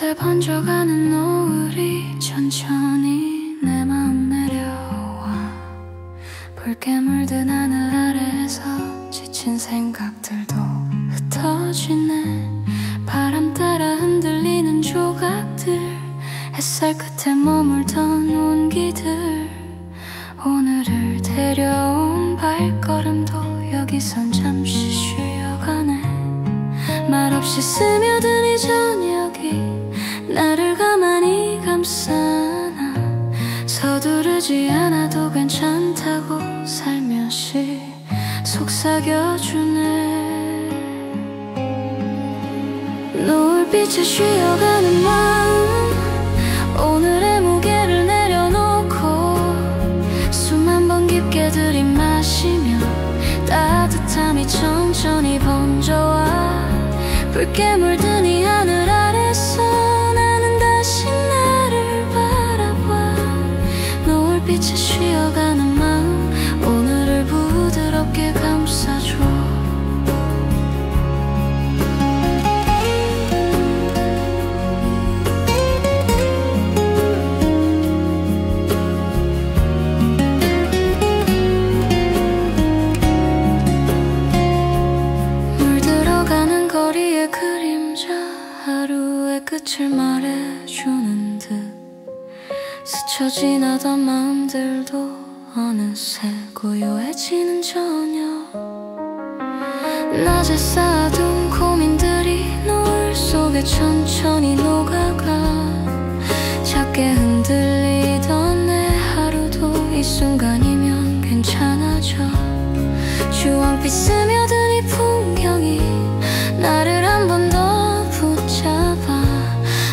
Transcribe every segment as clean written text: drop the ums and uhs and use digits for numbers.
곳곳에 번져가는 노을이 천천히 내 마음 내려와 붉게 물든 하늘 아래에서 지친 생각들도 흩어지네. 바람 따라 흔들리는 조각들, 햇살 끝에 머물던 온기들, 오늘을 데려온 발걸음도 여기선 잠시 쉬어가네. 말없이 스며든 이 저녁이 나를 가만히 감싸나. 서두르지 않아도 괜찮다고 살며시 속삭여주네. 노을빛에 쉬어가는 마음, 오늘의 무게를 내려놓고 수만 번 깊게 들이마시며 따뜻함이 천천히 번져와 붉게 물든 이 하늘 아래서 나는 다시 나를 바라봐. 노을빛에 쉬어가는 마음, 오늘을 부드럽게 감싸줘. 거리의 그림자, 하루의 끝을 말해주는 듯 스쳐 지나던 마음들도 어느새 고요해지는 저녁. 낮에 쌓아둔 고민들이 노을 속에 천천히 녹아가 작게 흔들리던 내 하루도 이 순간이면 괜찮아져. 주황빛 스며든 이 풍경이 나를 한 번 더 붙잡아.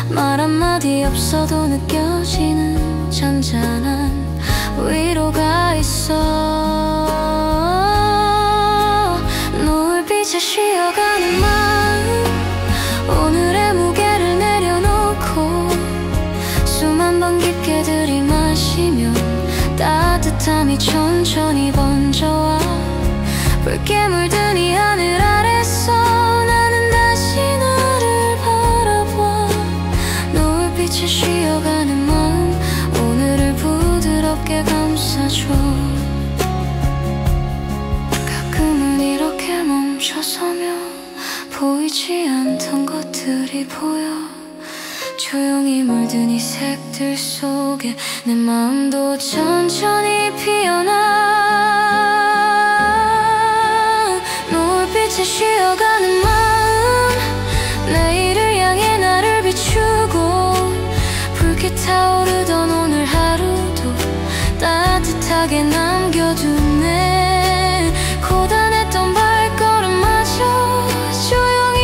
말 한마디 없어도 느껴지는 잔잔한 위로가 있어. 노을빛에 쉬어가는 마음, 오늘의 무게를 내려놓고 수만 번 깊게 들이마시며 따뜻함이 천천히 번져와 붉게 물든 이 하늘 아래서 나는 다시 너를 바라봐. 노을빛에 쉬어가는 마음, 오늘을 부드럽게 감싸줘. 가끔은 이렇게 멈춰서며 보이지 않던 것들이 보여. 조용히 물든 이 색들 속에 내 마음도 천천히 피어나. 노을빛에 쉬어가는 마음, 내일을 향해 나를 비추고 붉게 타오르던 오늘 하루도 따뜻하게 남겨두네. 고단했던 발걸음마저 조용히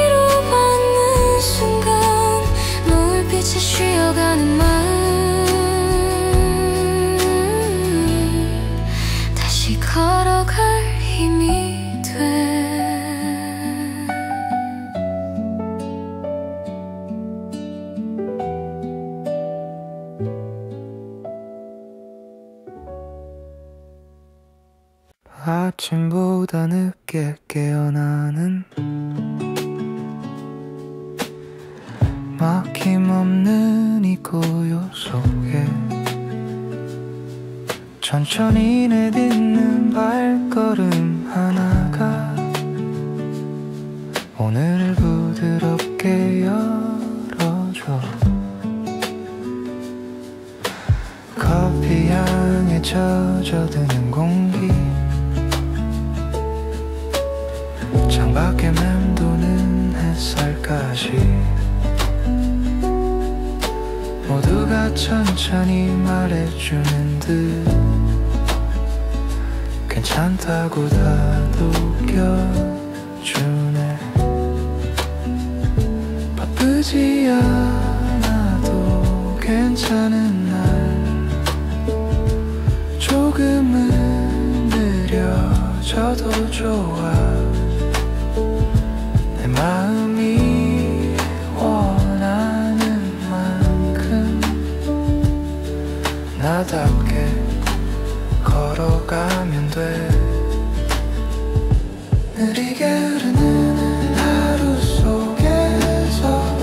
이루받는 순간, 노을빛에 쉬어가는 마음 다시 걸어갈 힘이 아침보다 늦게 깨어나는 막힘없는 이 고요 속에 천천히 내딛는 발걸음 하나가 오늘을 부드럽게 열어줘. 커피 향에 젖어드는 공기, 창밖에 맴도는 햇살까지 모두가 천천히 말해주는 듯 괜찮다고 다독여주네. 바쁘지 않아도 괜찮은 날, 조금은 느려져도 좋아. 내 마음이 원하는 만큼 나답게 걸어가면 돼. 느리게 흐르는 하루 속에서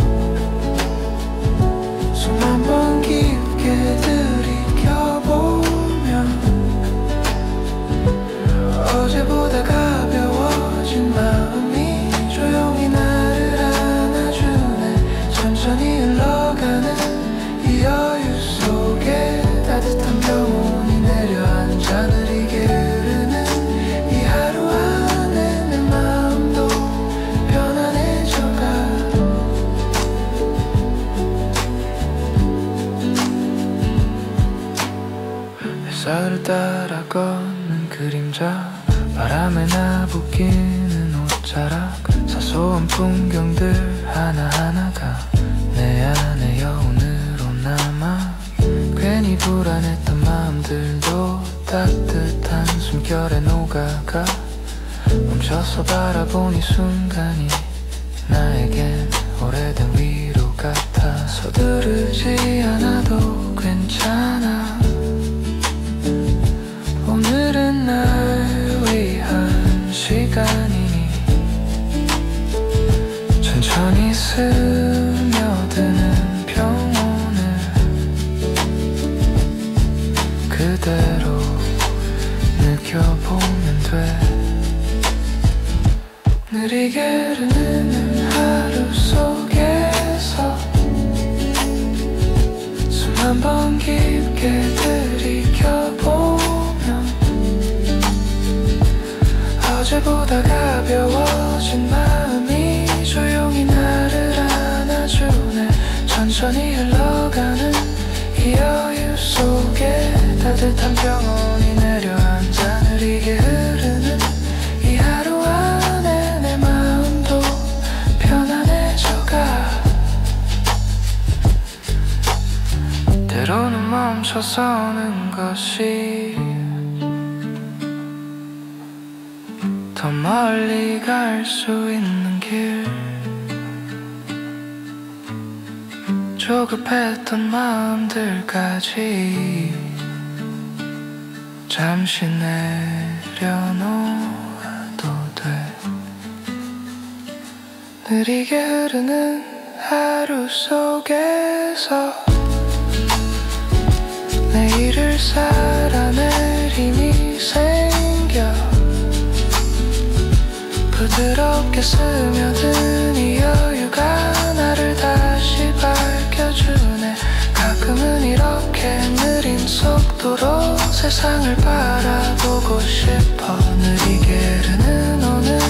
햇살을 따라 걷는 그림자, 바람에 나부끼는 옷자락, 사소한 풍경들 하나하나가 내 안에 여운으로 남아. 괜히 불안했던 마음들도 따뜻한 숨결에 녹아가. 멈춰서 바라본 이 순간이 나에겐 오래된 위로 같아. 서두르지 않아도 괜찮아. 오늘은 날 위한 시간이니 천천히 스며드는 평온을 그대로 느껴보면 돼. 느리게 흐르는 하루 속에서 숨 한 번 깊게 들이켜보면 어제보다 가벼워진 마음이 조용히 나를 안아주네. 천천히 흘러가는 이 여유 속에 따뜻한 평온이 내려앉아. 느리게 흐르는 이 하루 안에 내 마음도 편안해져가. 때로는 멈춰서는 것이 더 멀리 갈 수 있는 길. 조급했던 마음들까지 잠시 내려놓아도 돼. 느리게 흐르는 하루 속에서 내일을 살아낼 힘이 생겨. 부드럽게 스며든 이 여유가 나를 다시 밝혀주네. 가끔은 이렇게 느린 속도로 세상을 바라보고 싶어. 느리게 흐르는 오늘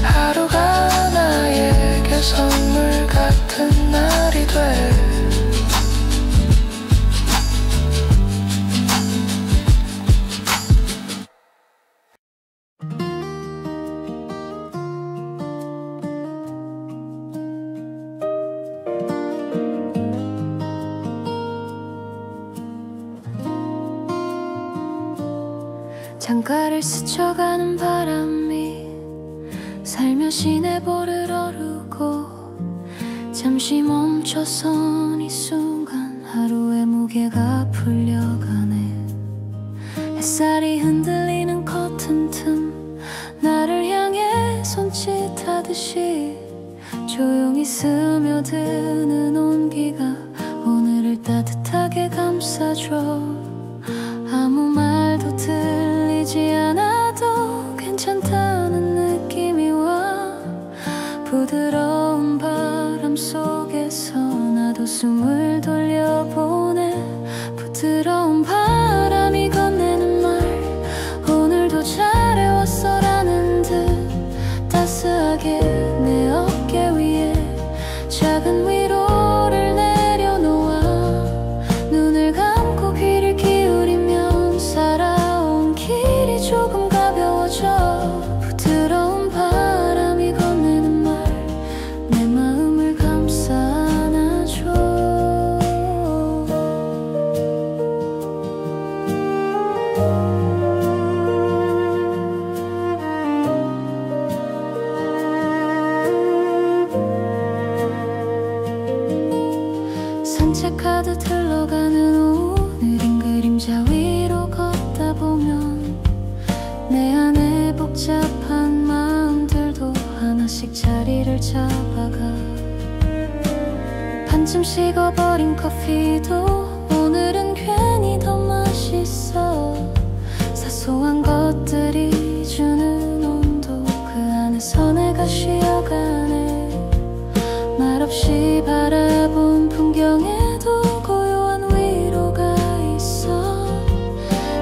하루가 나에게 선물 같은 날이 돼. 창가를 스쳐가는 바람이 살며시 내 볼을 어루고 잠시 멈춰선 이 순간 하루의 무게가 풀려가네. 햇살이 흔들리는 커튼 틈 나를 향해 손짓하듯이 조용히 스며드는 온기가 오늘을 따뜻하게 감싸줘. 아무 말도 들리지 않아도 괜찮다는 느낌이 와. 부드러운 바람 속에서 나도 숨을 돌려보내. 부드러운 바람이 건네는 말 오늘도 잘해왔어라는 듯 따스하게 내 어깨 위에 작은 위로를 내려놓아. 눈을 감고 귀를 기울이면 살아온 길이 조금 가벼워져. 부드러운 바람이 건네는 말 내 마음을 감싸 안아줘. 산책하듯 흘러가는 오늘인 그림자 위로 걷다 보면 내 안에 복잡한 마음들도 하나씩 자리를 잡아가. 반쯤 식어버린 커피도 오늘은 괜히 더 맛있어. 사소한 것들이 주는 온도 그 안에서 내가 쉬어가네. 말없이 바라본 풍경에도 고요한 위로가 있어.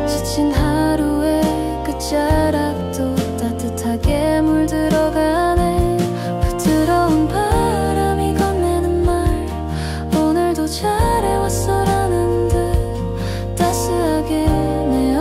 지친 하루의 끝자락도 따뜻하게 물들어가네. 부드러운 바람이 건네는 말 오늘도 잘해왔어라는 듯 따스하게 내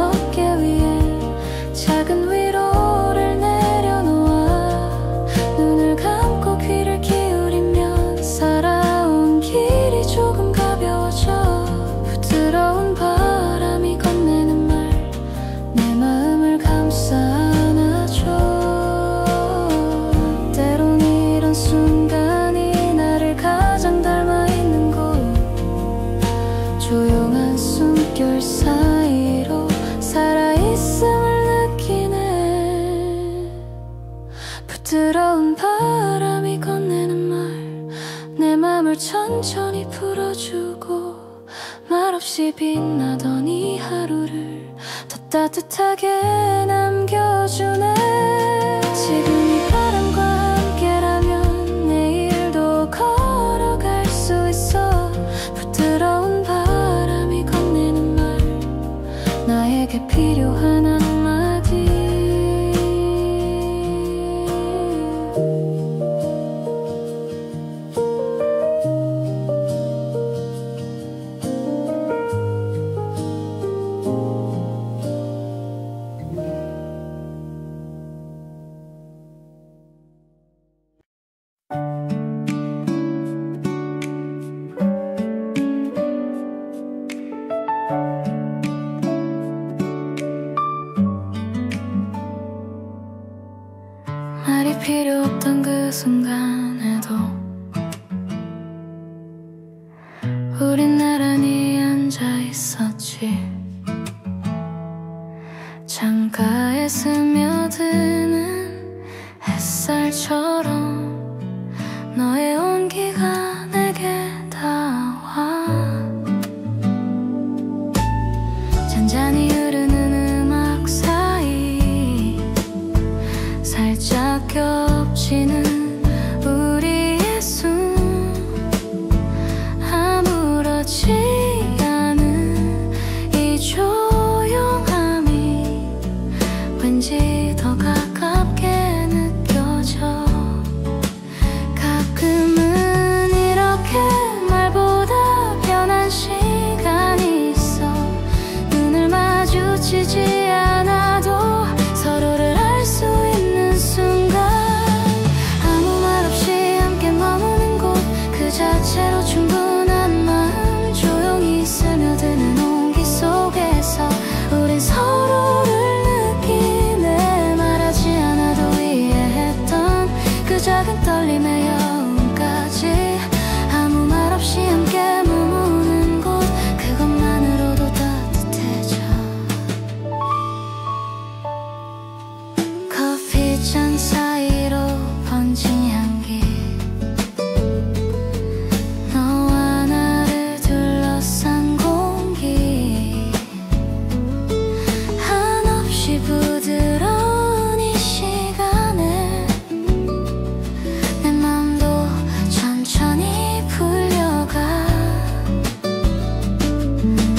없이 빛나던 이 하루를 더 따뜻하게 남겨주네. 지금 이 바람과 함께라면 내일도 걸어갈 수 있어. 부드러운 바람이 건네는 말, 나에게 필요한 한마디. 말이 필요 없던 그 순간에도 우린 나란히 앉아 있었지. 창가에 스며드는 햇살처럼 너의 온기가 내게 닿아. 잔잔히 흐르는 음악 사이 살짝 겹치는 우리의 숨, 아무렇지 않은 이 조용함이 왠지 더 가깝게 느껴져. 가끔은 이렇게 말보다 편한 시간이 있어. 눈을 마주치지 않아도 서로를 알 수 있는 순간, 아무 말 없이 함께 머무는 곳 그 자체로 충분한 마음. 조용히 스며드는 온기 속에서 우린 서로를 느끼네. 말하지 않아도 이해했던 그 작은 떨림의 여운까지. 아무 말 없이 함께 머무는 곳 그것만으로도 따뜻해져. 커피잔 사이로 번진 향기, 너와 나를 둘러싼 공기, 한없이 부드러운 이 시간에 내 맘도 천천히 풀려가.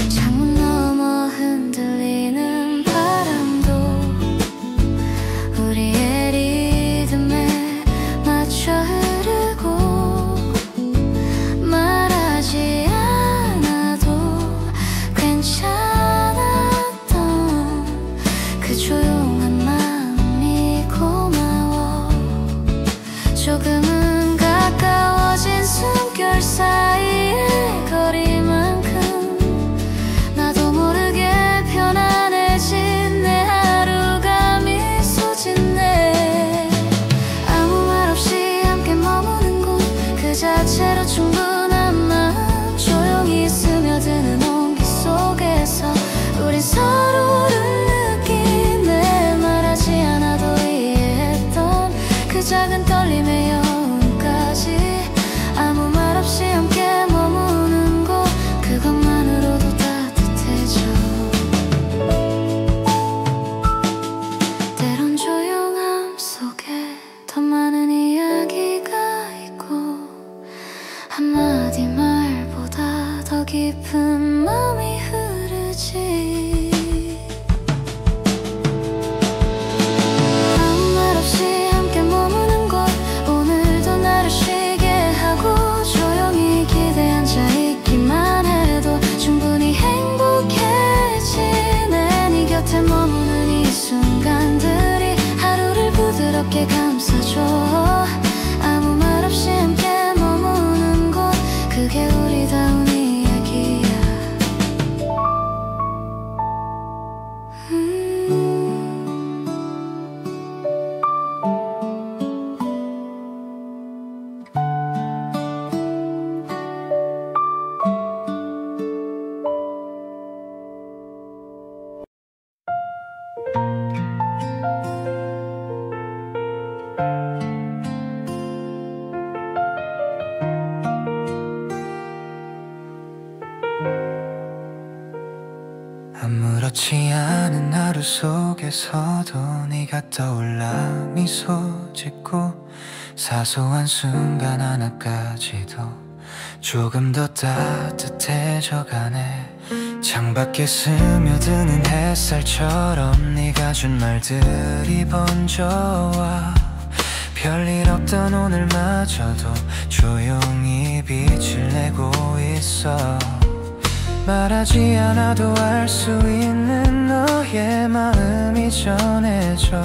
창문 너머 흔들리는 바람도 우리의 리듬에 맞춰 흐르고, 말하지 않아도 괜찮았던 그 조용한 마음이 고마워. 조금은 가까워진 숨결 사이의 거리만큼 나도 모르게 편안해진 내 하루가 미소 짓네. 아무 말 없이 함께 머무는 곳 그 자체로 충분한 마음. 조용히 스며드는 온기 속에서 우린 서로를 느끼네. 말하지 않아도 이해했던 그 작은 떨림의 여운까지. 아무 말 없이 함께 머무는 곳 그것만으로도 따뜻해져. 때론 조용함 속에 더 많은 이야기가 있고, 한마디 말보다 더 깊은 마음이 흐르지. 아무 말 없이 함께 머무는 곳 오늘도 나를 쉬게 하고, 조용히 기대 앉아 있기만 해도 충분히 행복해지네. 네 곁에 머무는 이 순간들이 하루를 부드럽게 감싸줘. 아무 말 없이 함께 머무는 곳 그게 우리다운 이야기야. 아무렇지 않은 하루 속에서도 네가 떠올라 미소 짓고 사소한 순간 하나까지도 조금 더 따뜻해져가네. 창밖에 스며드는 햇살처럼 네가 준 말들이 번져와 별일 없던 오늘마저도 조용히 빛을 내고 있어. 말하지 않아도 알 수 있는 너의 마음이 전해져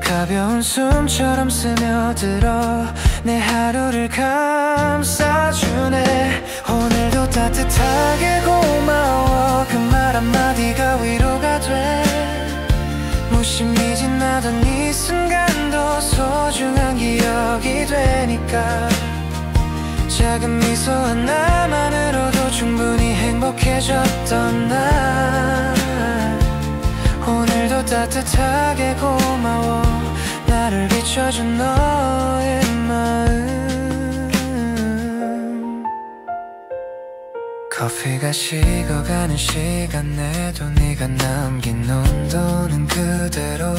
가벼운 숨처럼 스며들어 내 하루를 감싸주네. 오늘도 따뜻하게 고마워 그 말 한마디가 위로가 돼. 무심히 지나던 이 순간도 소중한 기억이 되니까 작은 미소 하나만으로도 충분히 행복해졌던 날. 오늘도 따뜻하게 고마워 나를 비춰준 너의 마음. 커피가 식어가는 시간 내도 네가 남긴 온도는 그대로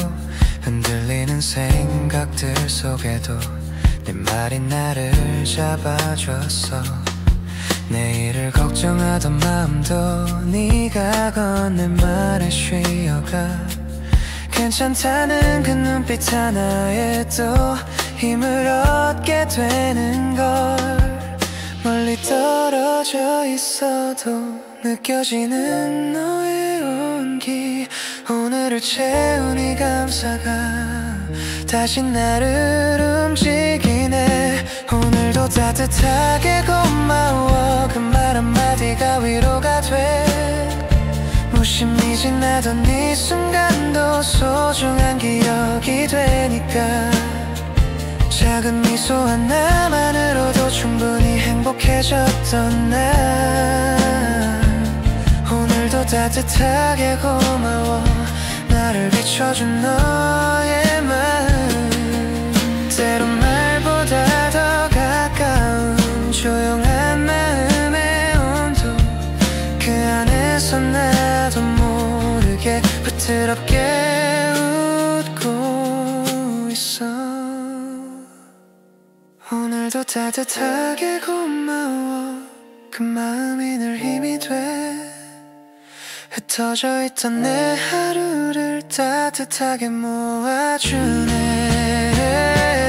흔들리는 생각들 속에도 네 말이 나를 잡아줬어. 내일을 걱정하던 마음도 네가 건넨 말에 쉬어가. 괜찮다는 그 눈빛 하나에 또 힘을 얻게 되는 걸. 멀리 떨어져 있어도 느껴지는 너의 온기. 오늘을 채운 이 감사가 다시 나를 움직이네. 오늘도 따뜻하게 고마워 그 말 한마디가 위로가 돼. 무심히 지나던 이 순간도 소중한 기억이 되니까 작은 미소 하나만으로도 충분히 행복해졌던 날. 오늘도 따뜻하게 고마워 나를 비춰준 너의 마음. 때론 말보다 더 가까운 조용한 마음의 온도. 그 안에서 나도 모르게 부드럽게 웃고 있어. 오늘도 따뜻하게 고마워 그 마음이 늘 힘이 돼. 흩어져 있던 내 하루를 따뜻하게 모아주네.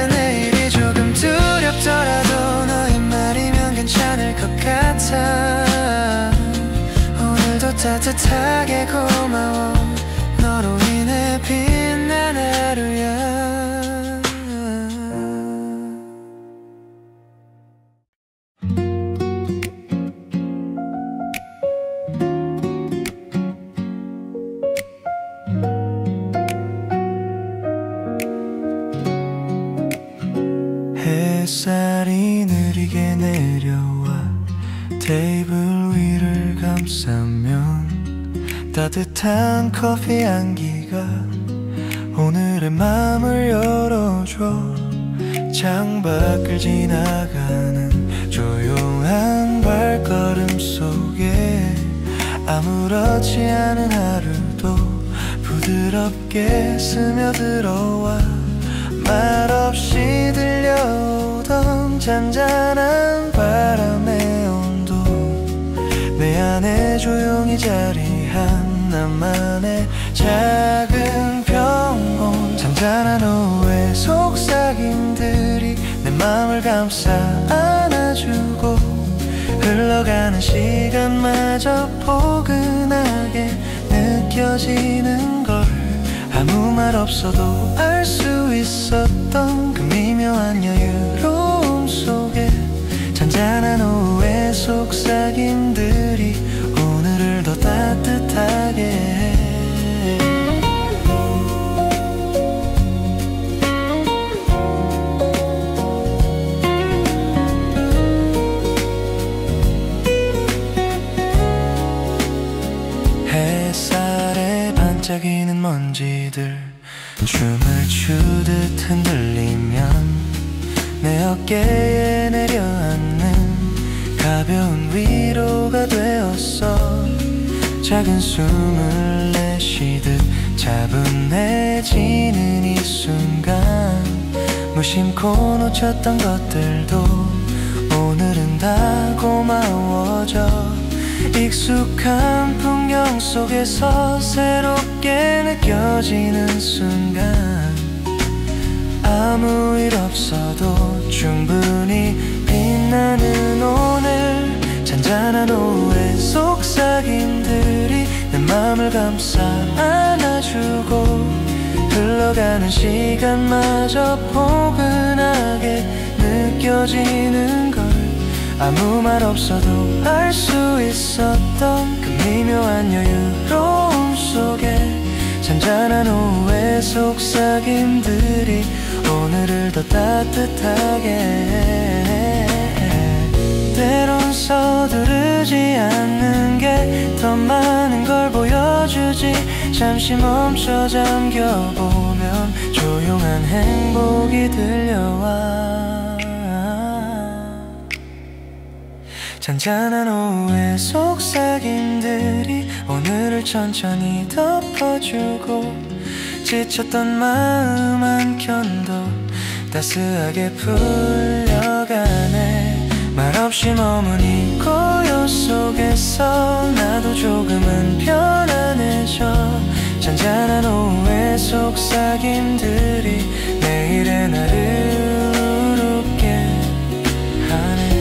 내일이 조금 두렵더라도 너의 말이면 괜찮을 것 같아. 오늘도 따뜻하게 고마워 너로 인해 빛난 하루야. 햇살이 느리게 내려와 테이블 위를 감싸면 따뜻한 커피 향기가 오늘의 마음을 열어줘. 창밖을 지나가는 조용한 발걸음 속에 아무렇지 않은 하루도 부드럽게 스며들어와 말없이 들려오던 잔잔한 바람의 온도. 내 안에 조용히 자리한 나만의 작은 평온. 잔잔한 오후의 속삭임들이 내 맘을 감싸 안아주고 흘러가는 시간마저 포근하게 느껴지는 걸. 아무 말 없어도 알 수 있었던 그 미묘한 여유로움 속에 잔잔한 오후의 속삭임들이 오늘을 더 따뜻하게 해. 햇살에 반짝이는 먼지들 춤을 추듯 흔들리면 내 어깨에 내려앉는 가벼운 위로가 되었어. 작은 숨을 내쉬듯 차분해지는 이 순간 무심코 놓쳤던 것들도 오늘은 다 고마워져 익숙한 풍경 속에서 새롭게 느껴지는 순간 아무 일 없어도 충분히 빛나는 오늘 잔잔한 오후의 속삭임들이 내 맘을 감싸 안아주고 흘러가는 시간마저 포근하게 느껴지는 걸 아무 말 없어도 알 수 있었던 그 미묘한 여유로움 속에 잔잔한 오후의 속삭임들이 오늘을 더 따뜻하게 해 때론 서두르지 않는 게 더 많은 걸 보여주지 잠시 멈춰 잠겨보면 조용한 행복이 들려와 잔잔한 오후의 속삭임들이 오늘을 천천히 덮어주고 지쳤던 마음 한켠도 따스하게 풀려가네 말없이 머문 이 고요 속에서 나도 조금은 편안해져 잔잔한 오후의 속삭임들이 내일의 나를 웃게 하네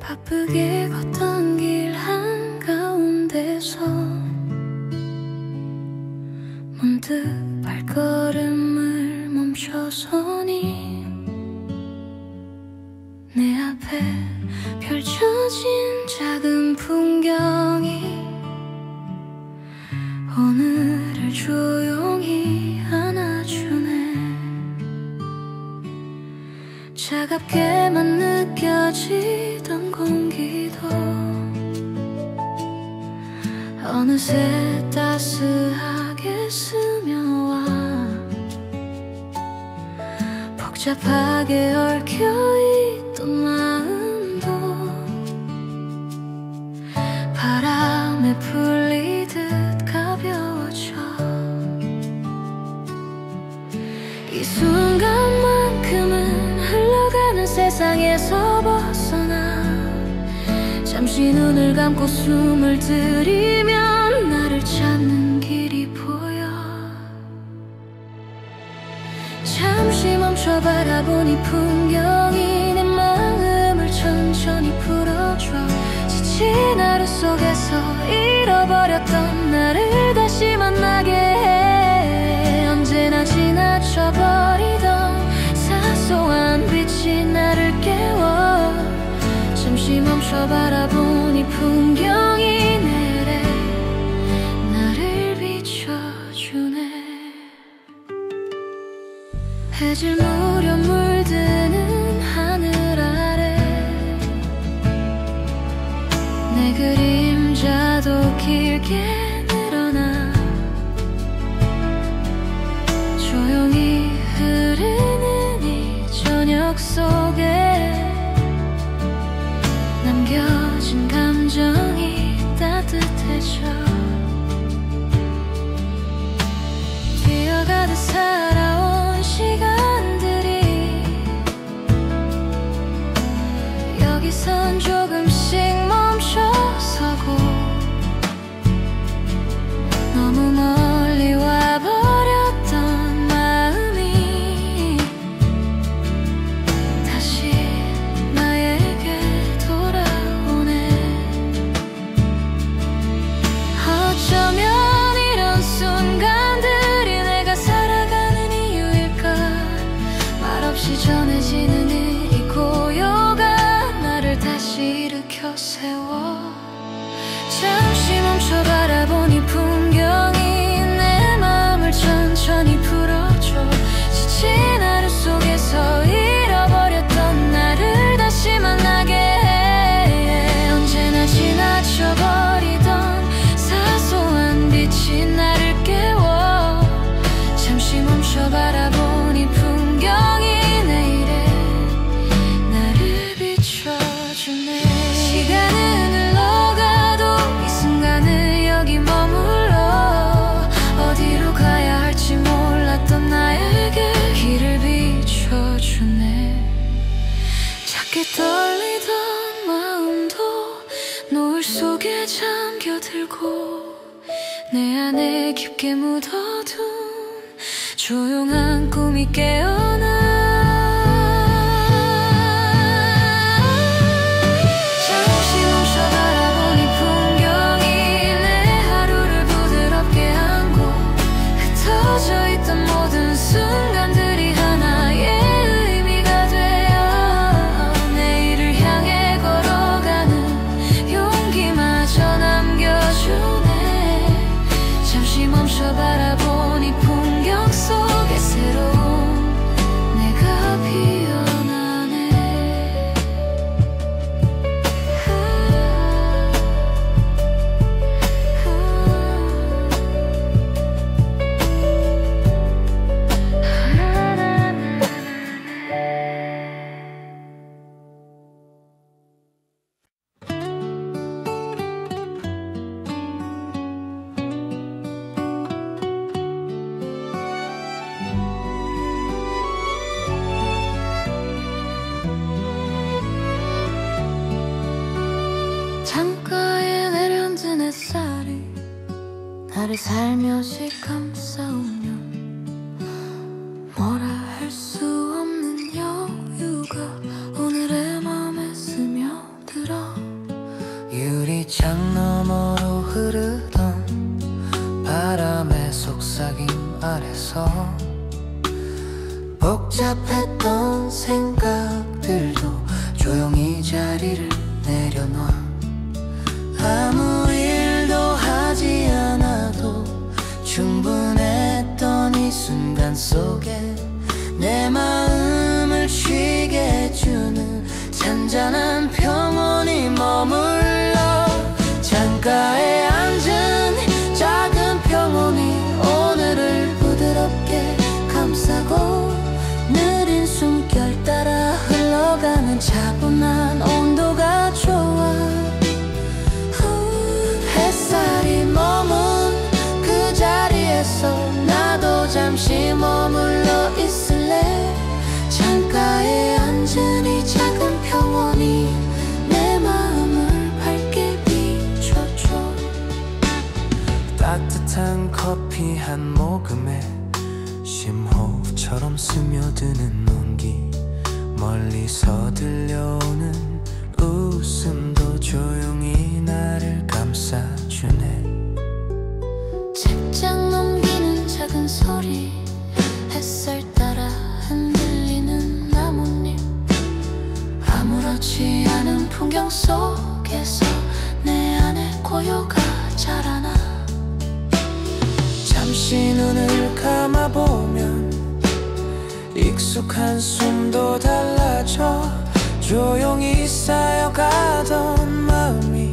바쁘게 걷던 길 한가운데서 문득 발걸음을 멈춰서니 내 앞에 펼쳐진 작은 풍경이 오늘을 조용히 안아주네 차갑게만 느껴지던 공기도 어느새 따스하게 스며와 복잡하게 얽혀있던 마음도 바람에 풀리듯 가벼워져 이 순간만큼은 흘러가는 세상에서 벗어나 잠시 눈을 감고 숨을 들이면 나를 찾는 길이 보여 잠시 멈춰 바라본 이 풍경이 내 마음을 천천히 풀어줘 지친 하루 속에서 잃어버렸던 나를 다시 만나게 해 언제나 지나쳐버리던 사소한 빛이 나를 깨워 잠시 멈춰 바라본 이 풍경이 내래 나를 비춰주네 해질 무렵 물드는 하늘 아래 내 그림자도 길게 늘어나 조용히 흐르는 이 저녁 속에 남겨진 감정이 따뜻해져 뛰어가듯 살아온 시간들이 여기선 조금씩 멈춰서고 거울 속에 잠겨들고 내 안에 깊게 묻어둔 조용한 꿈이 깨어나 잠시 멈춰 바라보니 풍경이 내 하루를 부드럽게 안고 흩어져 있던 모든 순간들이 하나의 의미가 되어 내일을 향해 걸어가는 용기마저 남겨주네. 잠시 멈춰 바라보니 풍경 속에 새로운 내가 피어나네. 창가에 내려앉은 햇살이 나를 살며시 감싸오며 뭐라 할 수 없는 여유가 오늘의 맘에 스며들어 유리창 너머로 흐르던 바람의 속삭임 아래서 복잡했던 생각들도 조용히 자리를 내려놔. 아무 일도 하지 않아도 충분했던 이 순간 속에 내 마음을 쉬게 해주는 잔잔한 평온이 머물러. 창가에 앉은 작은 평온이 오늘을 부드럽게 감싸고 느린 숨결 따라 흘러가는 차분한 온도가 좋아. 햇살이 머문 그 자리에서 나도 잠시 머물러 있을래. 창가에 앉은 이 작은 평온이 내 마음을 밝게 비춰줘. 따뜻한 커피 한 모금에 심호흡처럼 스며드는 온기, 멀리서 들려오는 웃음도 조용히 나를 감싸주네. 책장 넘기는 작은 소리, 햇살 따라 흔들리는 나뭇잎, 아무렇지 않은 풍경 속에서 내 안에 고요가 자라나. 잠시 눈을 감아보면 익숙한 숨도 달라져 조용히 쌓여가던 마음이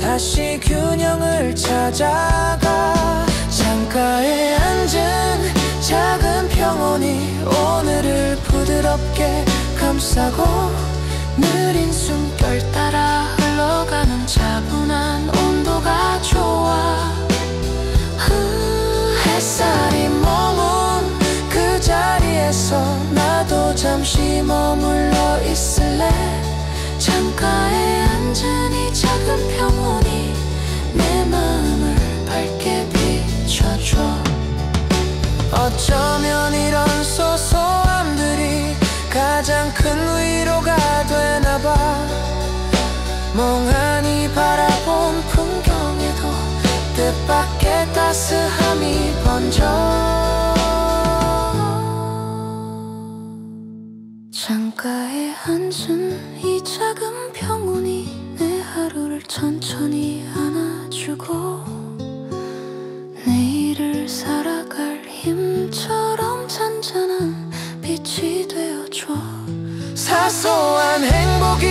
다시 균형을 찾아가. 창가에 앉은 작은 평온이 오늘을 부드럽게 감싸고 느린 숨결 따라 흘러가는 차분한 온도가 좋아. 햇살이 머문 그 자리에서 나도 잠시 머물러 있을래. 창가에 앉은 이 작은 평온이 내 마음을 밝게 비춰줘. 어쩌면 이런 소소함들이 가장 큰 위로가 되나봐. 멍하니 바라본 풍경에도 뜻밖의 따스함이 번져. 창가에 앉은 이 작은 평온이 내 하루를 천천히 안아주고 내일을 살아갈 힘처럼 잔잔한 빛이 되어줘. 사소한 행복이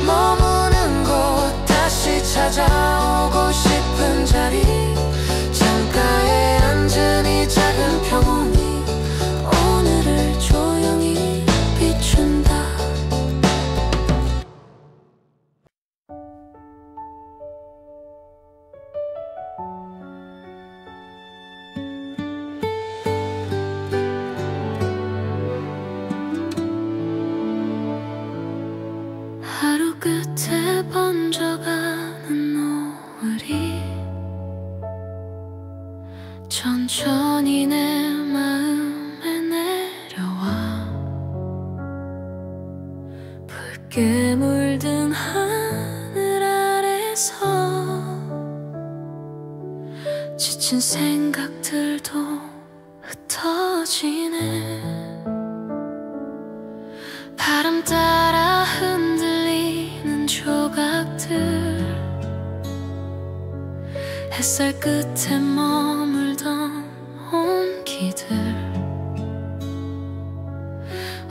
머무는 곳 다시 찾아오고 싶은 자리. 창가에 앉은 이 작은 평온이 오늘을 조용히 비춘다. 하루 끝에 번져가는 천천히 내 마음에 내려와 붉게 물든 하늘 아래서 지친 생각들도 흩어지네. 바람 따라 흔들리는 조각들, 햇살 끝에 머물던 온기들,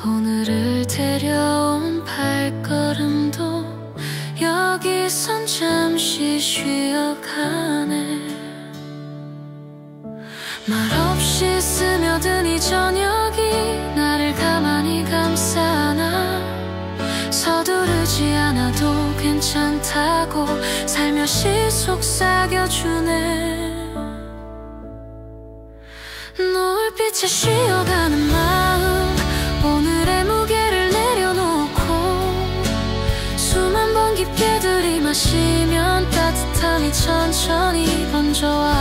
오늘을 데려온 발걸음도 여기선 잠시 쉬어가네. 말없이 스며든 이 저녁이 나를 가만히 감싸나. 서두르지 않아도 괜찮다고 살며시 속삭여주네. 노을빛에 쉬어가는 마음, 오늘의 무게를 내려놓고 수만 번 깊게 들이마시면 따뜻함이 천천히 번져와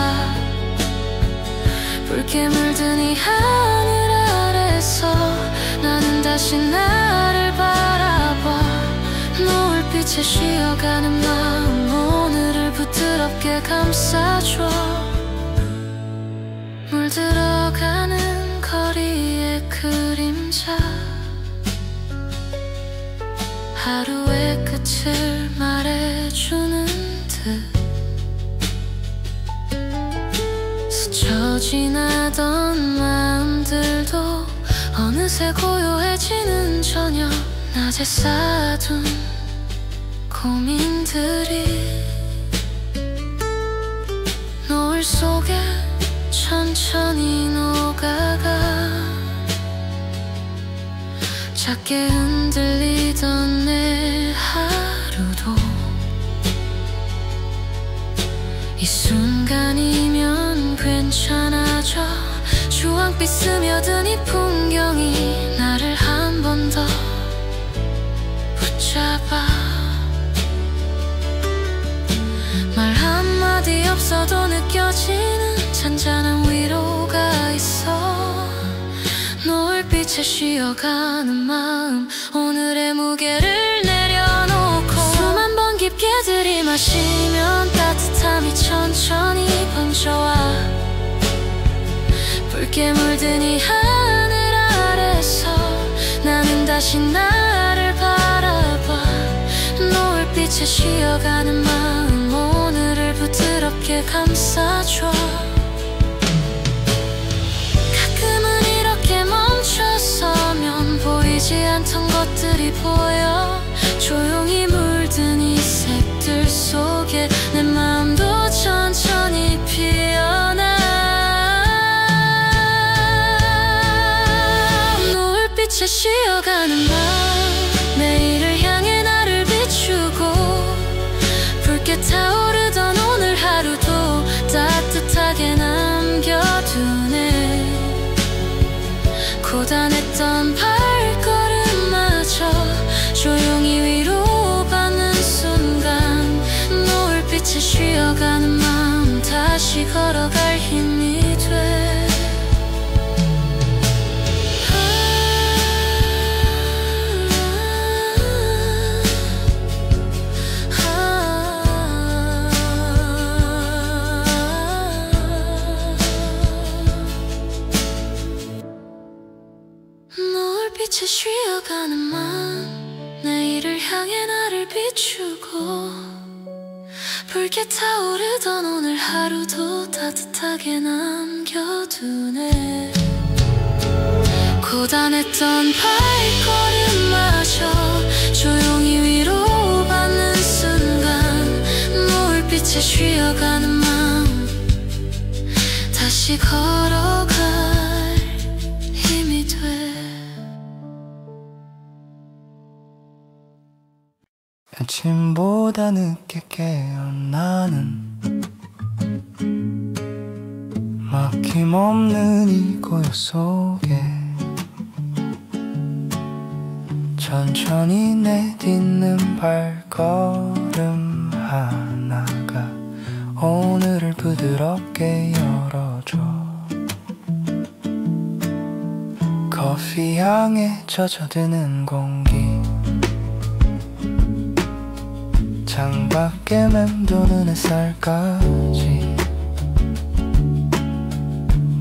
붉게 물든 이 하늘 아래서 나는 다시 나를 바라봐. 노을빛에 쉬어가는 마음, 오늘을 부드럽게 감싸줘. 물들어가는 거리의 그림자, 하루의 끝을 말해주는 듯 스쳐 지나던 마음들도 어느새 고요해지는 저녁, 낮에 쌓아둔 고민들이 노을 속에 천천히 녹아가. 작게 흔들리던 내 하루도 이 순간이면 괜찮아져. 주황빛 스며든 이 풍경이 나를 한 번 더 붙잡아. 말 한마디 없어도 느껴지는 잔잔한 위로가 있어. 노을빛에 쉬어가는 마음, 오늘의 무게를 내려놓고 수만 번 깊게 들이마시면 따뜻함이 천천히 번져와 붉게 물든 이 하늘 아래서 나는 다시 나를 바라봐. 노을빛에 쉬어가는 마음, 오늘을 부드럽게 감싸줘. 가끔은 이렇게 멈춰서면 보이지 않던 것들이 보여. 조용히 물든 이 색들 속에 내 마음도 천천히 피어나. 노을빛에 쉬어가는 밤, 내일을 향해 나를 비추고 붉게 타오르던 오늘 하루도 따뜻하게 남겨두네. 고단했던 발걸음마저 조용히 위로받는 순간, 노을빛에 쉬어가는 마음 다시 걸어갈 힘이 돼. 노을빛에 쉬어가는 마음, 내일을 향해 나를 비추고 붉게 타오르던 오늘 하루도 따뜻하게 남겨두네. 고단했던 발걸음마저 조용히 위로받는 순간, 노을빛에 쉬어가는 마음 다시 걸어갈 힘이 돼. 아침보다 늦게 깨어 나는 막힘없는 이 고요 속에 천천히 내딛는 발걸음 하나가 오늘을 부드럽게 열어줘. 커피 향에 젖어드는 공기 창밖에 맴도는 햇살까지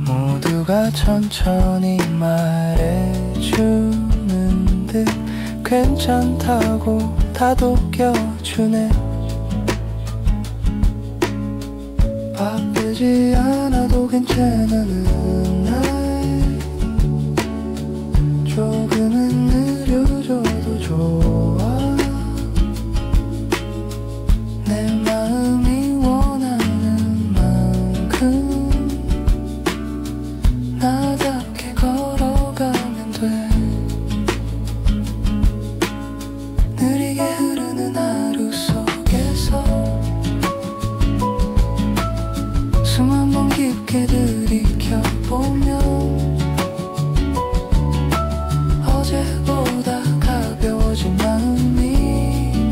모두가 천천히 말해주는 듯 괜찮다고 다독여주네. 바쁘지 않아도 괜찮은 날 조금은 느려져도 좋아. 내 마음이 원하는 만큼 나답게 걸어가면 돼. 느리게 흐르는 하루 속에서 숨 한 번 깊게 들이켜보면 어제보다 가벼워진 마음이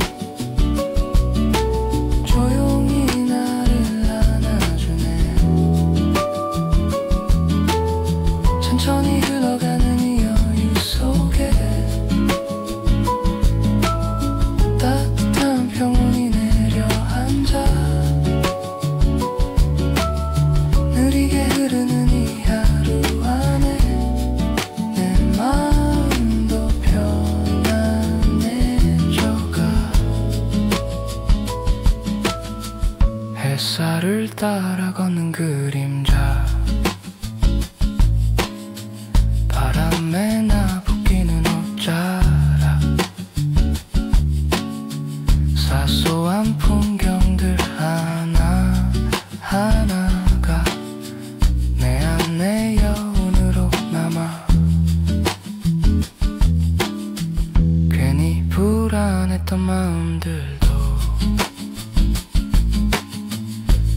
조용히 나를 안아주네. 천천히 흘러가는 이 여유 속에 따뜻한 평온이 내려앉아. 느리게 흐르는 이 하루 안에 내 마음도 편안해져가. 햇살을 따라 걷는 그림자 바람에 나부끼는 옷자락 사소한 풍경들 하나하나가 내 안의 여운으로 남아. 괜히 불안했던 마음들도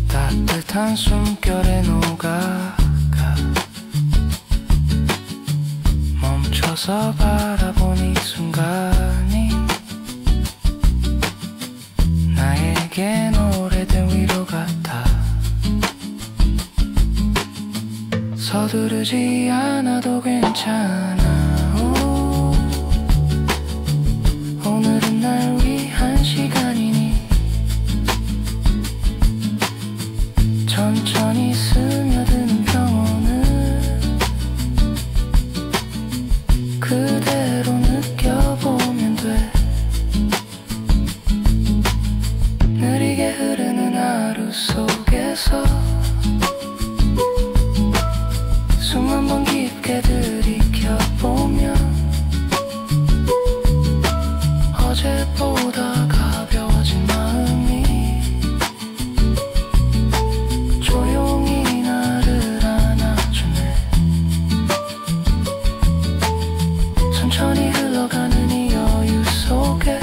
따뜻한 숨결에 녹아가. 멈춰서 바라본 이 순간이 나에겐 오래된 위로 같아. 서두르지 않아도 괜찮아. 오늘은 날 위한 시간이니 천천히 스며드는 평온을 그대로 느껴보면 돼. 느리게 흐르는 하루 속에서 숨 한 번 깊게 들이켜보면 어제보다 가벼워진 마음이 조용히 나를 안아주네. 천천히 흘러가는 이 여유 속에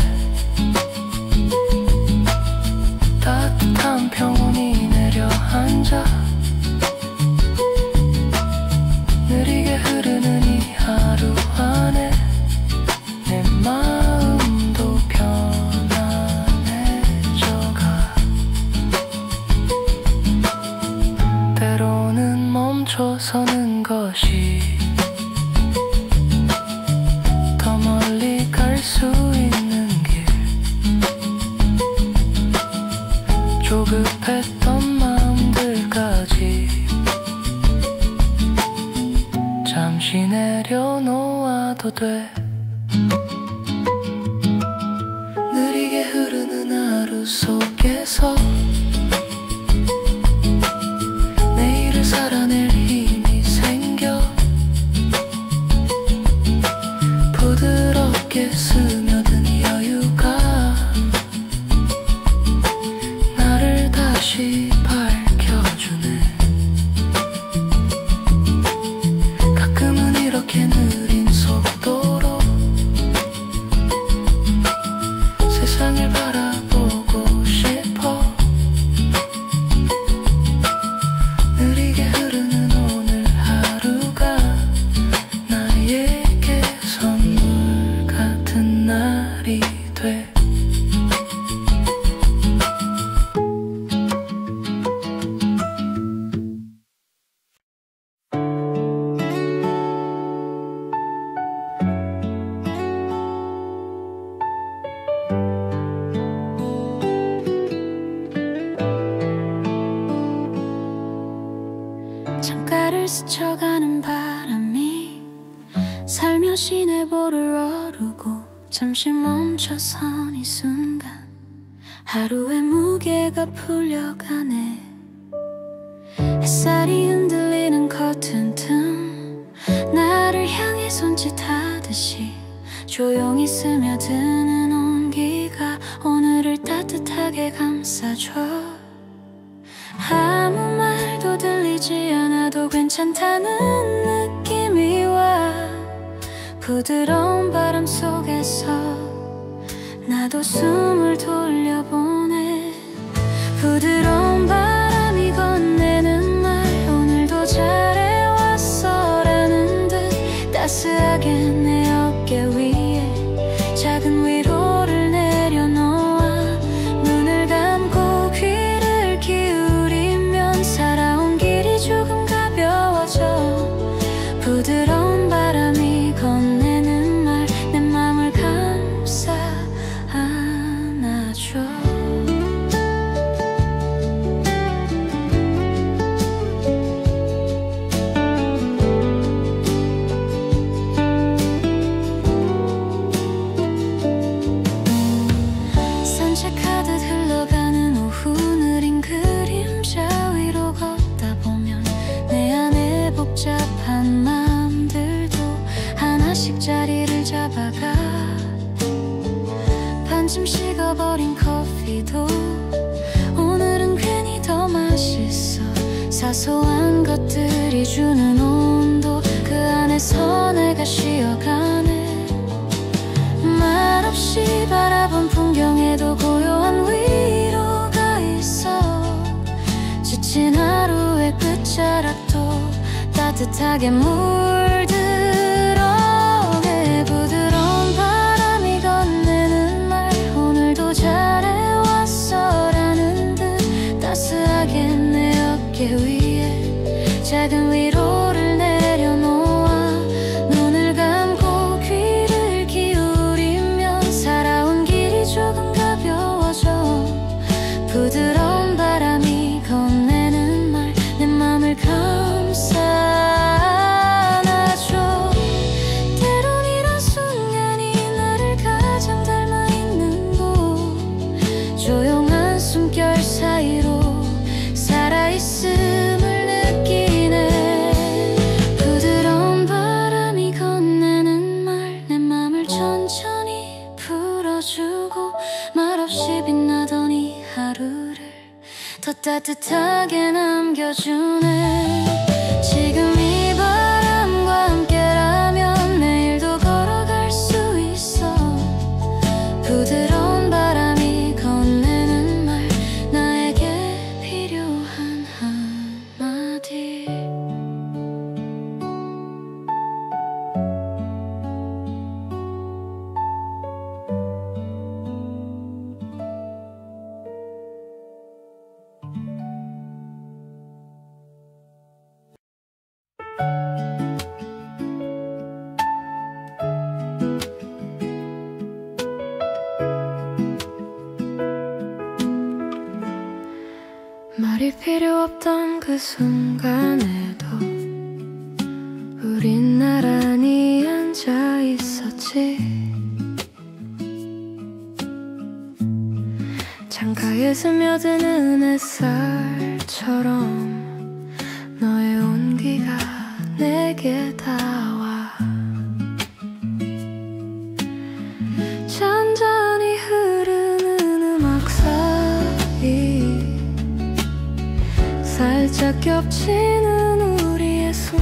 따뜻한 평온이 내려앉아. 느리게 흐르는 이 하루 안에 내 마음도 편안해져가. 때로는 멈춰서는 것이 더 멀리 갈 수 있는 길. 조급했던 마음들까지 잠시 내려놓아도 돼. 느리게 흐르는 하루 속에서 내일을 살아낼 힘이 생겨. 부드럽게 스며든 이 여유가 나를 다시 밝혀주네. 가끔은 이렇게 느린 속도로 스쳐가는 바람이 살며시 내 볼을 어루고 잠시 멈춰선 이 순간 하루의 무게가 풀려가네. 햇살이 흔들리는 커튼 틈 나를 향해 손짓하듯이 조용히 스며드는 온기가 오늘을 따뜻하게 감싸줘. 아무 말도 들리지 않아도 괜찮다는 느낌이 와. 부드러운 바람 속에서 나도 숨을 돌려보네. 부드러운 바람이 건네는 말 오늘도 잘해왔어 라는 듯 따스하게 내 어깨 위에 작은 위로를 내려놓아. 눈을 감고 귀를 기울이면 살아온 길이 조금 가벼워져. 부드러운 바람이 건네는 말 내 맘을 감싸 안아줘. 산책하듯 흘러가는 오후 느린 그림자 위로 걷다 보면 내 안에 복잡한 마음들도 하나씩 자리를 잡아가. 반쯤 식어버린 커피도 오늘은 괜히 더 맛있어. 사소한 것들이 주는 온도 그 안에서 내가 쉬어가네. 말없이 바라본 풍경에도 고요한 위로가 있어. 지친 하루의 끝자락도 따뜻하게 물들어내. 부드러운 바람이 건네는 말 오늘도 잘해왔어 라는 듯 따스하게 내 어깨 위에 작은 위로를 내려놓아. 눈을 감고 귀를 기울이면 살아온 길이 조금 가벼워져. 부드러운 바람이 건네는 말 내 맘을 감싸 안아줘. 때론 이런 순간이 나를 가장 닮아있는 곳. 조용한 숨결 사이로 살아있음을 느끼네. 부드러운 바람이 건네는 말 내 맘을 천천히 풀어주고 말없이 빛나던 이 하루를 더 따뜻하게 남겨주네. 지금 이 바람과 함께라면 내일도 걸어갈 수 있어. 부드러운 바람이 건네는 말 나에게 필요한 한마디. 말이 필요 없던 그 순간에도 우린 나란히 앉아 있었지. 창가에 스며드는 햇살처럼 너의 온기가 내게 닿아와. 잔잔히 흐르는 음악 사이 살짝 겹치는 우리의 숨.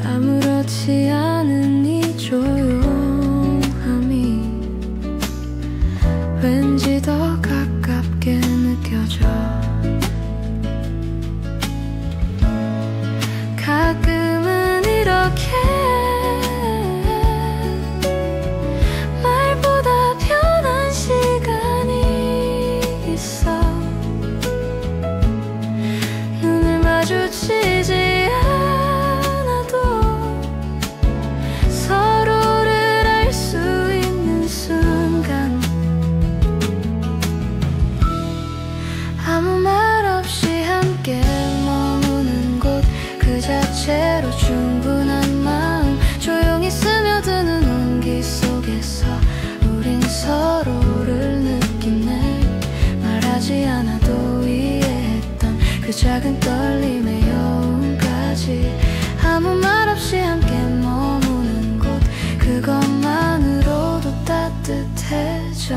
아무렇지 않은 이 조용함이 왠지 더 가깝게 느껴져. 가끔은 이렇게 말보다 편한 시간이 있어. 눈을 마주치지 않아도 서로 말하지 않아도 이해했던 그 작은 떨림의 여운까지 아무 말 없이 함께 머무는 곳 그것만으로도 따뜻해져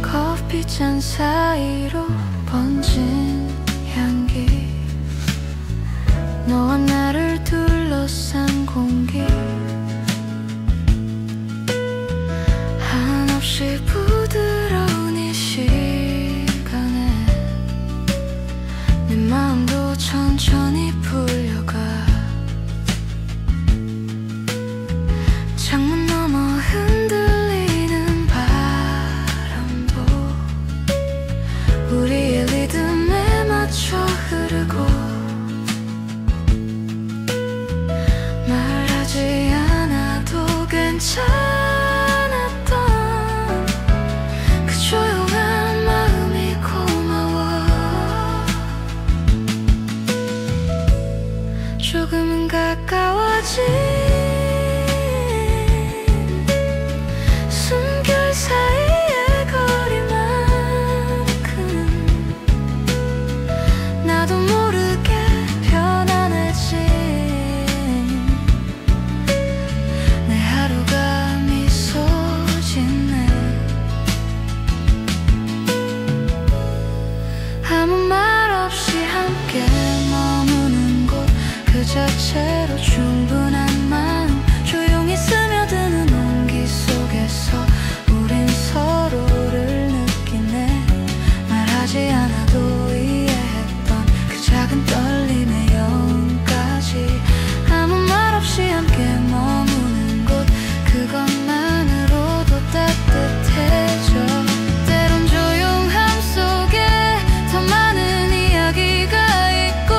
커피잔 사이로 번진 향기 너와 나를 둘러싼 공기 한없이 부드러운 이 시간에 내 마음도 천천히 풀려가 창문 너머 흔들리는 바람도 우리의 리듬에 맞춰 흐르고 말하지 않아도 괜찮았던 그 조용한 마음이 고마워 조금은 가까워진 숨결 사이의 거리만큼 나도 모르게 편안해진 내 하루가 미소 짓네 아무 말 없이 함께 머무는 곳 그 자체로 충분한 마음 조용히 스며드는 온기 속에서 우린 서로를 느끼네 말하지 않아도 이해했던 그 작은 떨림의 여운까지 아무 말 없이 함께 머무는 곳 그것만으로도 따뜻해져 때론 조용함 속에 더 많은 이야기가 있고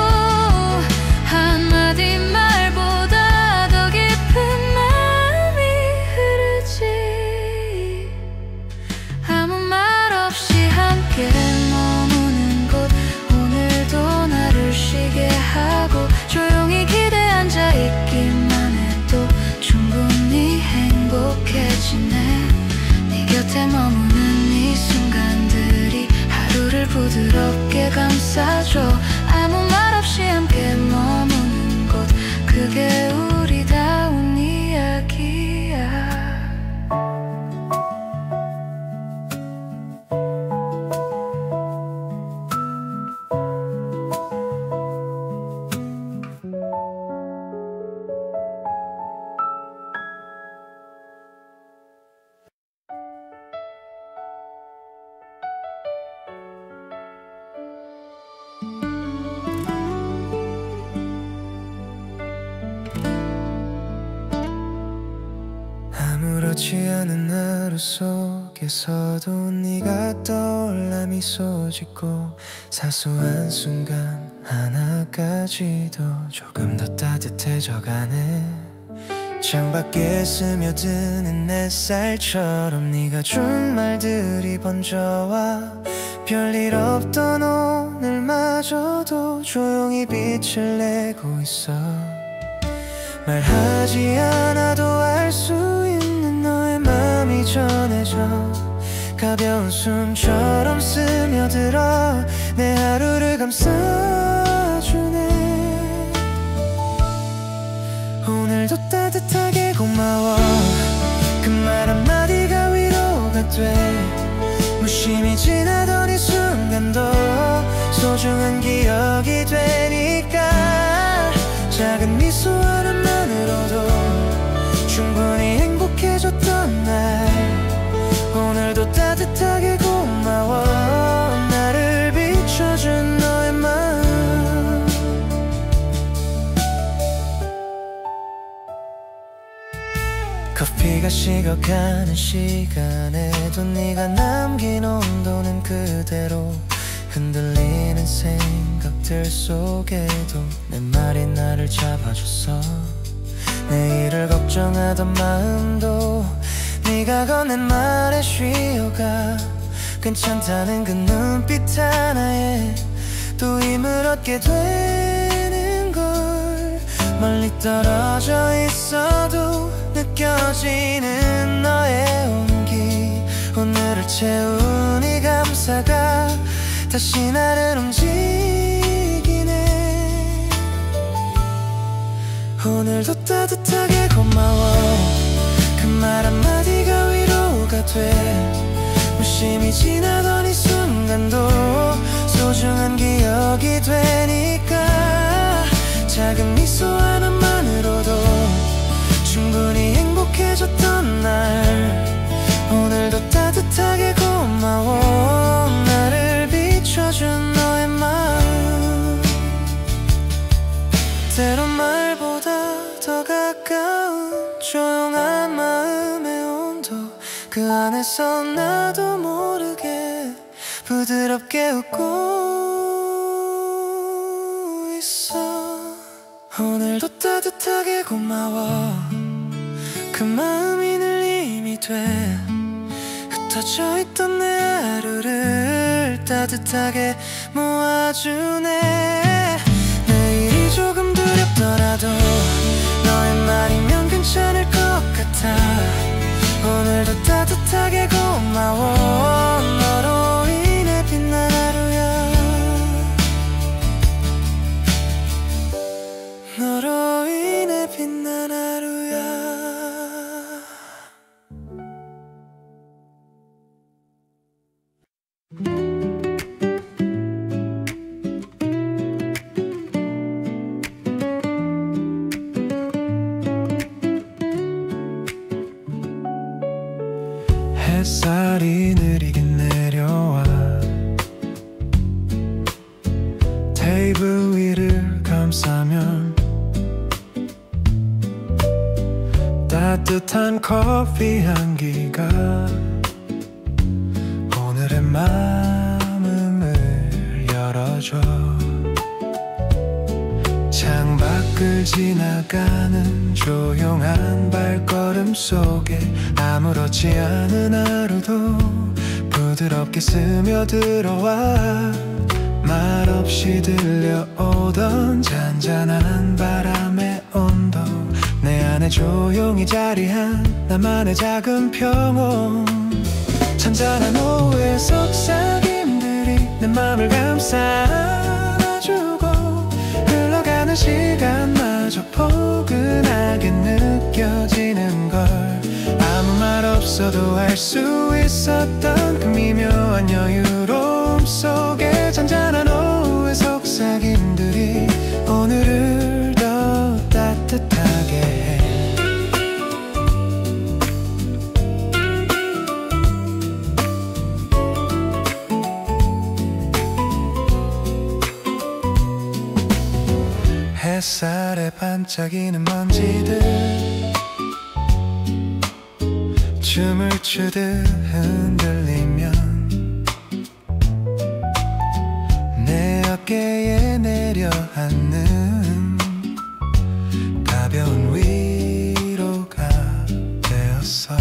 한마디 말보다 더 깊은 마음이 흐르지 아무 말 없이 함께 머무는 곳 오늘도 나를 쉬게 하고 조용히 기대 앉아 있기만 해도 충분히 행복해지네 네 곁에 머무는 이 순간들이 하루를 부드럽게 감싸줘 아무 말 없이 함께 머무는 곳 그게 우리다운 이야기야 아무렇지 않은 하루 속에서도 네가 떠올라 미소 짓고 사소한 순간 하나까지도 조금 더 따뜻해져가네 창밖에 스며드는 햇살처럼 네가 준 말들이 번져와 별일 없던 오늘마저도 조용히 빛을 내고 있어 말하지 않아도 알 수 있는 너의 맘이 전해져 가벼운 숨처럼 스며들어 내 하루를 감싸주네 오늘도 따뜻하게 고마워 그 말 한마디가 위로가 돼 무심히 지나던 이 순간도 소중한 기억이 되니까 작은 미소 하나만으로도 충분히 행복해졌던 날 오늘도 따뜻하게 고마워 나를 비춰준 너의 마음 커피가 식어가는 시간에도 네가 남긴 온도는 그대로 흔들리는 생각들 속에도 내 말이 나를 잡아줬어 내 멀쩡하던 마음도 네가 건넨 말에 쉬어가. 괜찮다는 그 눈빛 하나에 또 힘을 얻게 되는 걸. 멀리 떨어져 있어도 느껴지는 너의 온기. 오늘을 채운 이 감사가 다시 나를 움직이네. 오늘도 따뜻하게 고마워. 그 말 한마디가 위로가 돼. 무심히 지나던 이 순간도 소중한 기억이 되니까. 작은 미소 하나만으로도 충분히 행복해졌던 날. 오늘도 따뜻하게 고마워. 나를 비춰준 너의 마음. 때론 말보다 더 가까운 조용한 마음의 온도. 그 안에서 나도 모르게 부드럽게 웃고 있어. 오늘도 따뜻하게 고마워. 그 마음이 늘 힘이 돼. 흩어져 있던 내 하루를 따뜻하게 모아주네. 내일이 조금 두렵더라도 너의 말이면 괜찮을 것 같아. 오늘도 따뜻하게 고마워. 너로 인해 빛난 하루야. 너로 인해 빛난 하루야. 햇살이 느리게 내려와 테이블 위를 감싸면 따뜻한 커피 향기가 오늘의 마음을 열어줘. 창밖을 지나가는 조용한 발걸음 속에 아무렇지 않은 하루도 부드럽게 스며들어와. 말없이 들려오던 잔잔한 바람의 온도. 내 안에 조용히 자리한 나만의 작은 평온. 잔잔한 오후의 속삭임들이 내 맘을 감싸 안아주고. 흘러가는 시간마저 포근하게 느껴지는 걸. 아무 말 없어도 알 수 있었던 그 미묘한 여유로움 속에 잔잔한 오후의 속삭임들이 오늘을 더 따뜻하게 해. 햇살에 반짝이는 먼지들 춤을 추듯 흔들리면 내 어깨에 내려앉는 가벼운 위로가 되었어.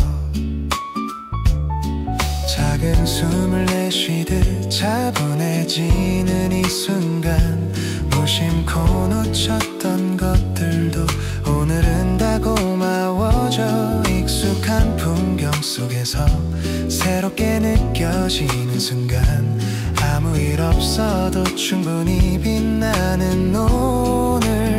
작은 숨을 내쉬듯 차분해지는 이 순간. 무심코 놓쳤던 것들도 오늘은 다 고마워져. 익숙한 풍경 속에서 새롭게 느껴지는 순간. 아무 일 없어도 충분히 빛나는 오늘.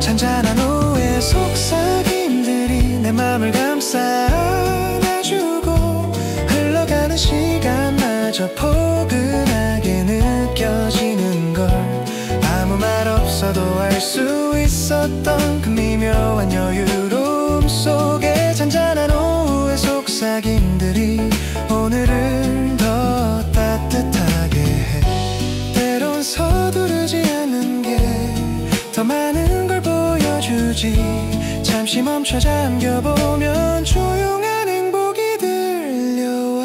잔잔한 오후의 속삭임들이 내 맘을 감싸 안아주고. 흘러가는 시간마저 포근하게 느껴지는 걸. 아무 말 없어도 알 수 있었던 그 미묘한 여유로움 속에 잔잔한 오후의 속삭임들이 오늘을 더 따뜻하게 해. 때론 서두르지 않는 게 더 많은 걸 보여주지. 잠시 멈춰 잠겨보면 조용한 행복이 들려와.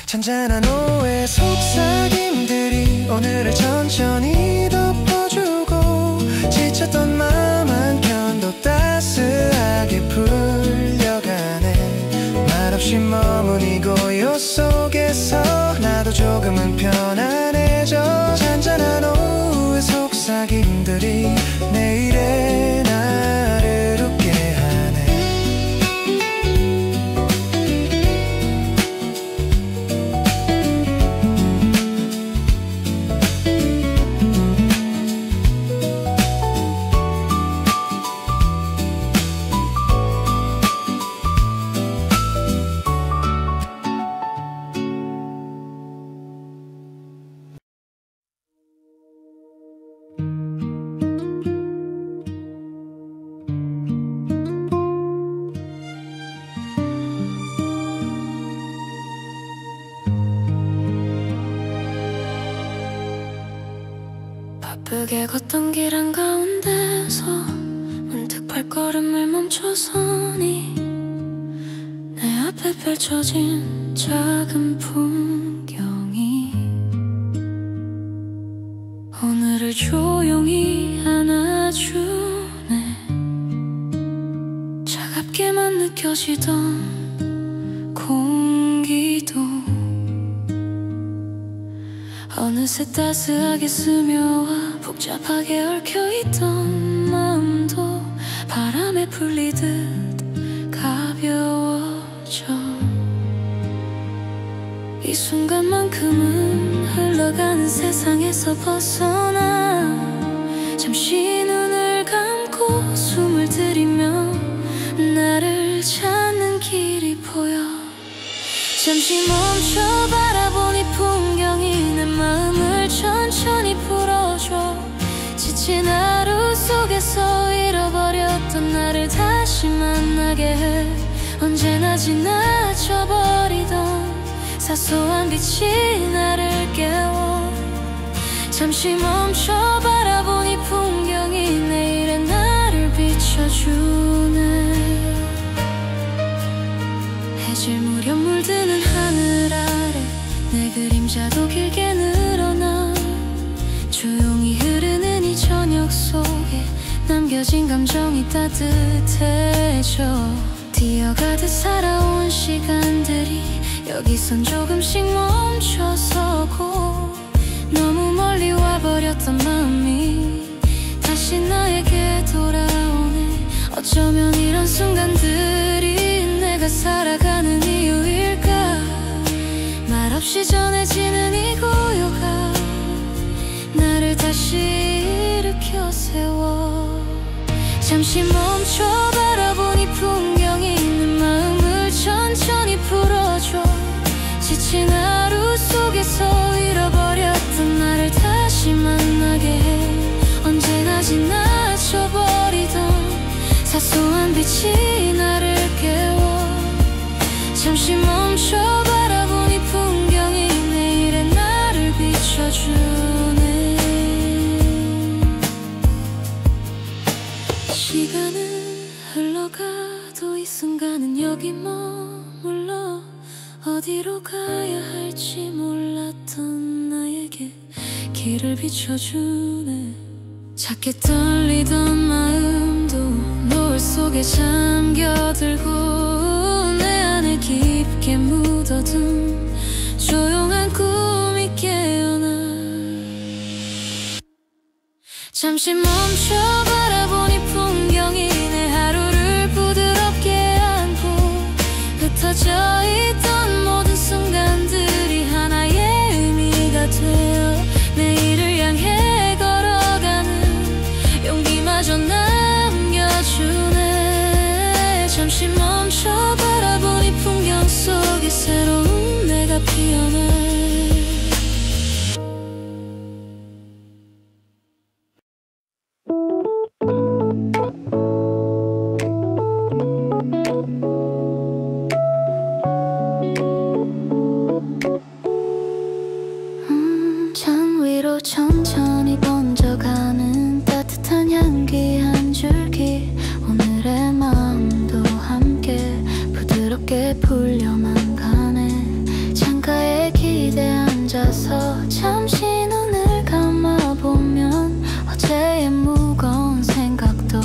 잔잔한 오후의 속삭임들이 오늘을 천천히 덮어주고. 지쳤던 마음 한켠도 따스하게 바쁘게 걷던 길 한가운데서 문득 발걸음을 멈춰서니 내 앞에 펼쳐진 작은 풍경이 오늘을 조용히 안아주네. 차갑게만 느껴지던 공기도 어느새 따스하게 스며와 복잡하게 얽혀있던 마음도 바람에 풀리듯 가벼워져. 이 순간만큼은 흘러가는 세상에서 벗어나 잠시 눈을 감고 숨을 들이며 나를 찾는 길이 보여. 잠시 멈춰 바라본 이 풍경이 내 마음을 천천히 풀어줘. 지친 하루 속에서 잃어버렸던 나를 다시 만나게 해. 언제나 지나쳐버리던 사소한 빛이 나를 깨워. 잠시 멈춰 바라본 이 풍경이 내일의 나를 비춰주네. 해질 무렵 물드는 하늘 아래 내 그림자도 길게 늘어나. 조용히 흐르는 이 저녁 속에 남겨진 감정이 따뜻해져. 뛰어가듯 살아온 시간들이 여기선 조금씩 멈춰서고 너무 멀리 와버렸던 마음이 다시 나에게 돌아오네. 어쩌면 이런 순간들이 내가 살아가는 이유일까. 말없이 전해지는 이 고요가 나를 다시 일으켜 세워. 잠시 멈춰 바라본 이 풍경이 내 마음을 천천히 풀어줘. 지친 하루 속에서 잃어버렸던 나를 다시 만나게 해. 언제나 지나쳐버리던 사소한 빛이 나를 깨워. 잠시 멈춰 바라본 이 풍경이 내일의 나를 비춰주네. 시간은 흘러가도 이 순간은 여기 머물러. 어디로 가야 할지 몰랐던 나에게 길을 비춰주네. 작게 떨리던 마음도 노을 속에 잠겨들고 내 안에 깊게 묻어둔 조용한 꿈이 깨어나. 잠시 멈춰 바라본 이 풍경이 내 하루를 부드럽게 안고 흩어져 있던 모든 순간들이 하나의 의미가 되어 내일을 향해 걸어가는 용기마저 남겨주네. 잠시 멈춰 바라본 이 풍경 속에 새로운 내가 피어나. 창 위로 천천히 번져가는 따뜻한 향기 한 줄기. 오늘의 마음도 함께 부드럽게 풀려만 가네. 창가에 기대 앉아서 잠시 눈을 감아보면 어제의 무거운 생각도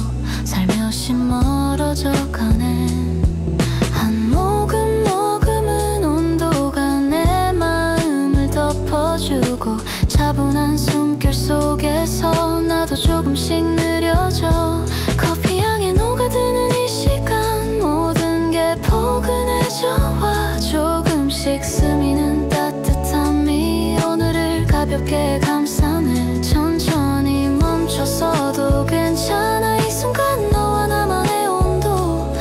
살며시 멀어져 가네. 한 모금 모금은 온도가 내 마음을 덮어주고 차분한 숨결 속에서 나도 조금씩 느려져. 커피 향에 녹아드는 이 시간 모든 게 포근해져와 조금씩 스미는 따뜻함이 오늘을 가볍게 감싸네. 천천히 멈춰서도 괜찮아. 이 순간 너와 나만의 온도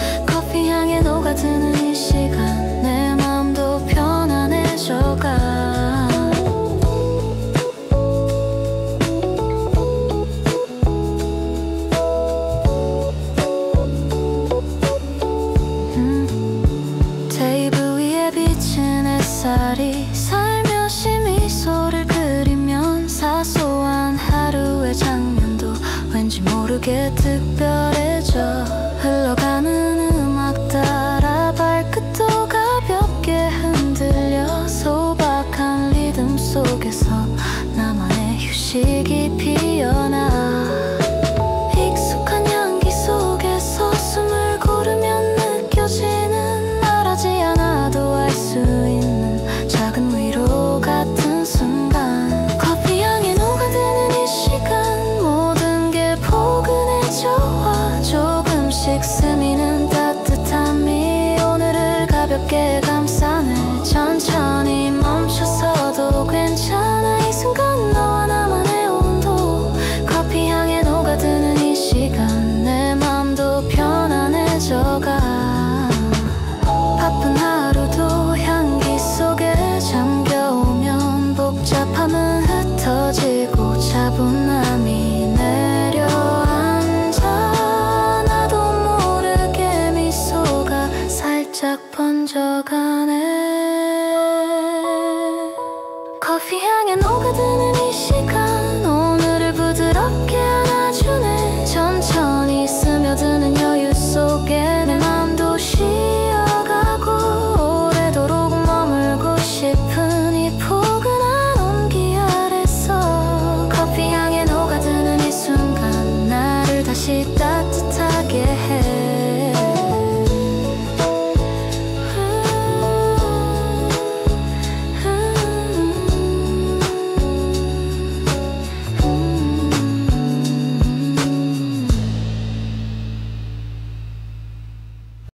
조금씩 스미는 따뜻함이 오늘을 가볍게 감싸네. 천천히